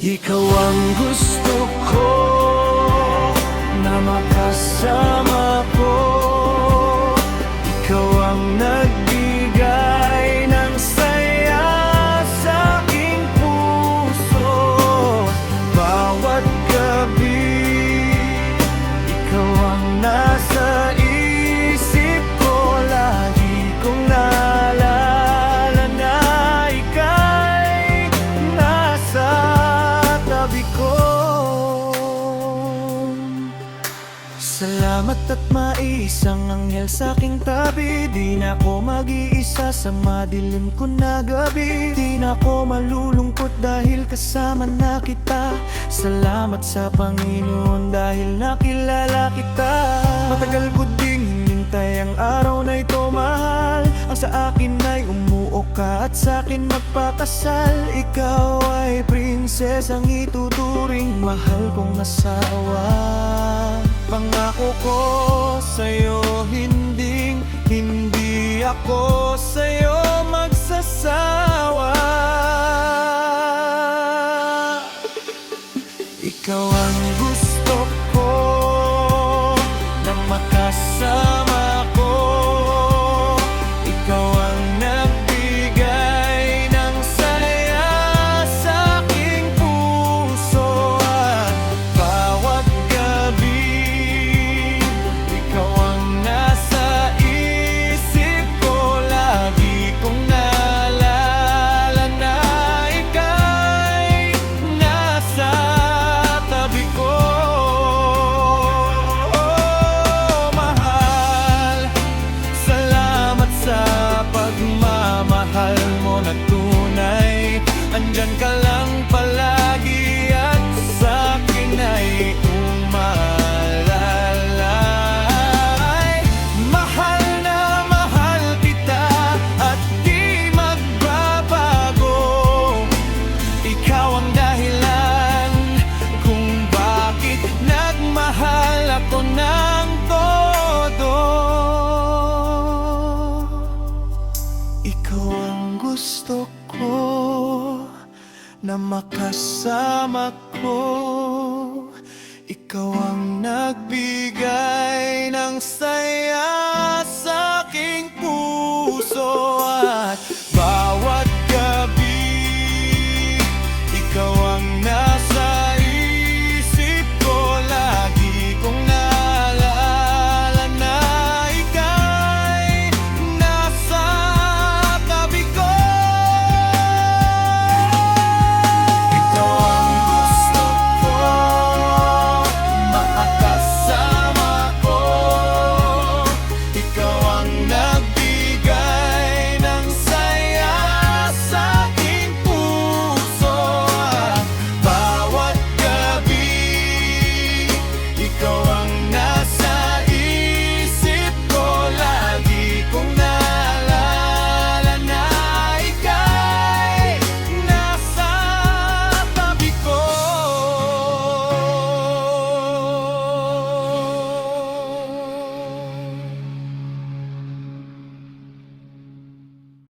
Ikaw ang gusto ko na makasama ko. Ikaw ang nagbigay ng saya sa aking puso. Bawat gabi, ikaw ang nasa isip ko. Lagi kong naalala na ika'y nasa tabi ko. Salamat at maisang anghel sa aking tabi. Di na ako mag-iisa sa madilim ko na gabi. Di na ako malulungkot dahil kasama na kita. Salamat sa Panginoon dahil nakilala kita. Matagal ko ding hinintay ang araw na ito, mahal. Ang sa akin ay umuo ka at sa akin magpakasal. Ikaw ay prinsesang ituturing mahal kong asawa. Pangako ko sa'yo, hindi ako sa'yo magsasawa. Ikaw ang gusto ko na makasama ko. Ikaw ang nagbigay ng saya sa aking puso. At bawat gabi, ikaw ang nasa isip ko. Lagi kong naalala na ika'y nasa tabi ko. Oh, mahal, salamat sa pagmamahal mo na tunay. Andyan ka lang palagi at sa akin ay umalalay. Mahal na mahal kita at di magbabago. Ikaw ang dahilan kung bakit nagmahal ako ng todo. Ikaw ang gusto ko na makasama ko. Ikaw ang nagbigay ng